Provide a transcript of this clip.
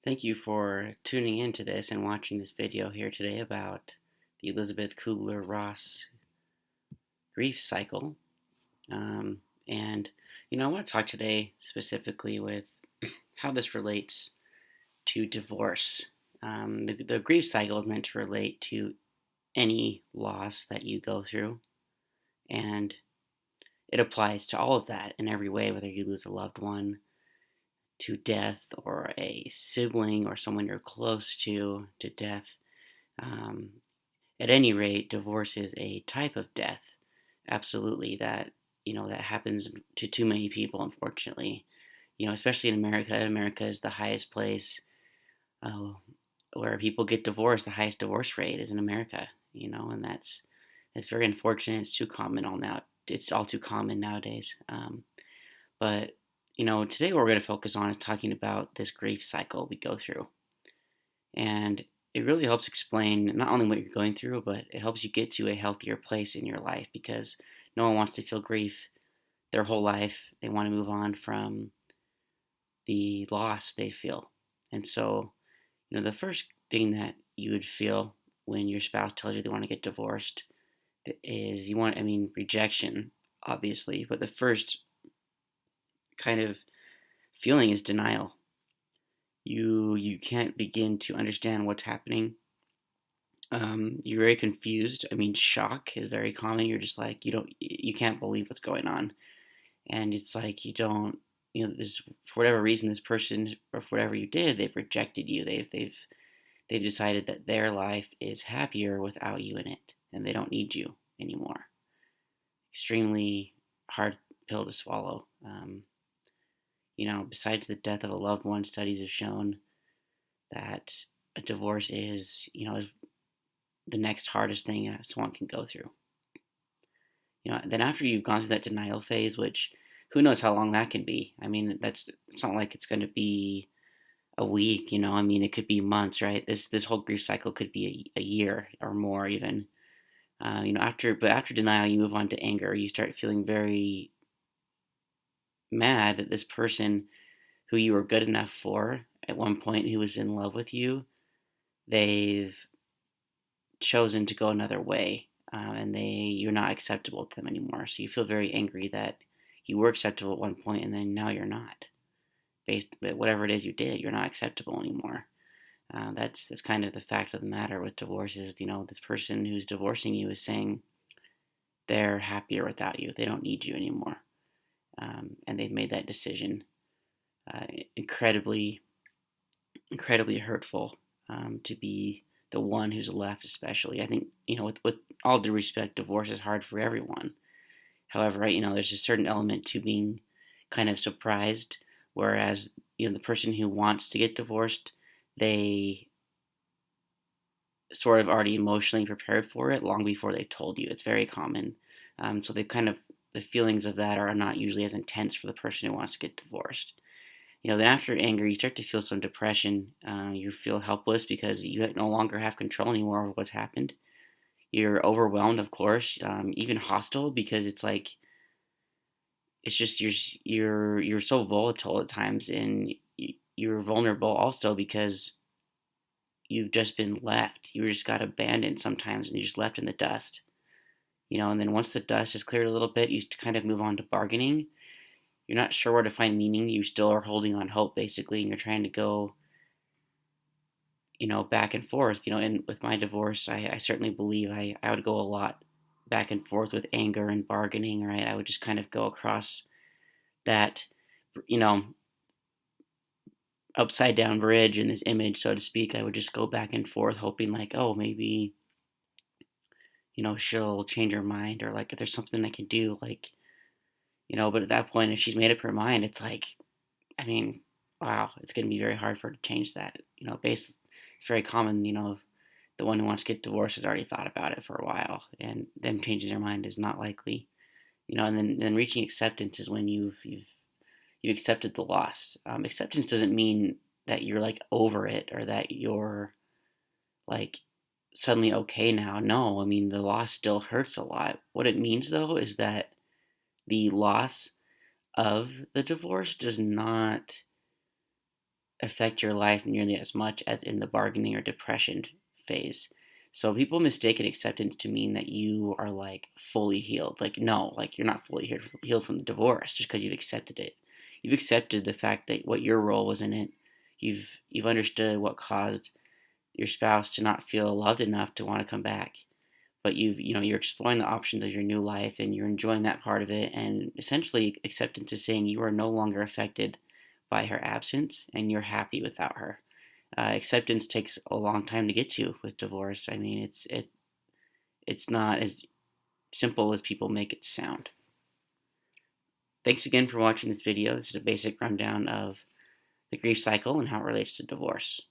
Thank you for tuning into this and watching this video here today about the Elizabeth Kubler-Ross grief cycle. Um, and, I want to talk today specifically with how this relates to divorce. The grief cycle is meant to relate to any loss that you go through, and it applies to all of that in every way, whether you lose a loved one to death or a sibling or someone you're close to death. Um, At any rate, divorce is a type of death, absolutely, that happens to too many people, unfortunately. Especially in America. America is the highest place uh, where people get divorced. The highest divorce rate is in America. And that's very unfortunate. It's too common all now. It's all too common nowadays. But today what we're going to focus on is talking about this grief cycle we go through. And it really helps explain not only what you're going through, but it helps you get to a healthier place in your life because no one wants to feel grief their whole life. They want to move on from the loss they feel. And so, the first thing that you would feel when your spouse tells you they want to get divorced is rejection, obviously, but the first kind of feeling is denial. You can't begin to understand what's happening. You're very confused. Shock is very common. You're just like you can't believe what's going on, and it's like you don't, this for whatever reason, this person or for whatever you did, they've rejected you. They've decided that their life is happier without you in it, and they don't need you anymore. Extremely hard pill to swallow. Besides the death of a loved one, studies have shown that a divorce is the next hardest thing someone can go through. Then after you've gone through that denial phase, which who knows how long that can be. It's not like it's going to be a week. It could be months, right? This whole grief cycle could be a year or more even. After denial, you move on to anger. You start feeling very mad that this person who you were good enough for at one point, who was in love with you, they've chosen to go another way, and you're not acceptable to them anymore. So you feel very angry that you were acceptable at one point, and then now you're not. Based on whatever it is you did, you're not acceptable anymore. That's kind of the fact of the matter with divorce is this person who's divorcing you is saying they're happier without you. They don't need you anymore, and they've made that decision. Uh, incredibly, incredibly hurtful to be the one who's left, especially. I think, with all due respect, divorce is hard for everyone. However, right, there's a certain element to being kind of surprised, whereas, the person who wants to get divorced, they sort of already emotionally prepared for it long before they told you. It's very common. So the feelings of that are not usually as intense for the person who wants to get divorced. Then after anger, you start to feel some depression. You feel helpless because you no longer have control anymore over what's happened. You're overwhelmed, of course, even hostile because it's like it's just you're so volatile at times, and you're vulnerable also because you've just been left. You just got abandoned sometimes, and you're just left in the dust. And then once the dust is cleared a little bit, you kind of move on to bargaining. You're not sure where to find meaning. You still are holding on hope, basically, and you're trying to go, back and forth. And with my divorce, I certainly believe I would go a lot back and forth with anger and bargaining, right? I would just kind of go across that, you know, upside down bridge in this image, so to speak. I would just go back and forth, hoping, like, oh, maybe, she'll change her mind, or like if there's something I can do, like, but at that point, if she's made up her mind, it's like, I mean, wow, it's going to be very hard for her to change that. It's very common, the one who wants to get divorced has already thought about it for a while, and them changing their mind is not likely. And then reaching acceptance is when you've accepted the loss. Acceptance doesn't mean that you're like over it or that you're like suddenly okay now. No, the loss still hurts a lot. What it means though is that the loss of the divorce does not affect your life nearly as much as in the bargaining or depression phase. So people mistake acceptance to mean that you are like fully healed. Like no, like you're not fully healed from the divorce just because you've accepted it. You've accepted the fact that what your role was in it. You've understood what caused your spouse to not feel loved enough to want to come back. But you're exploring the options of your new life and you're enjoying that part of it. And essentially, acceptance is saying you are no longer affected by her absence and you're happy without her. Acceptance takes a long time to get to with divorce. I mean, it's not as simple as people make it sound. Thanks again for watching this video. This is a basic rundown of the grief cycle and how it relates to divorce.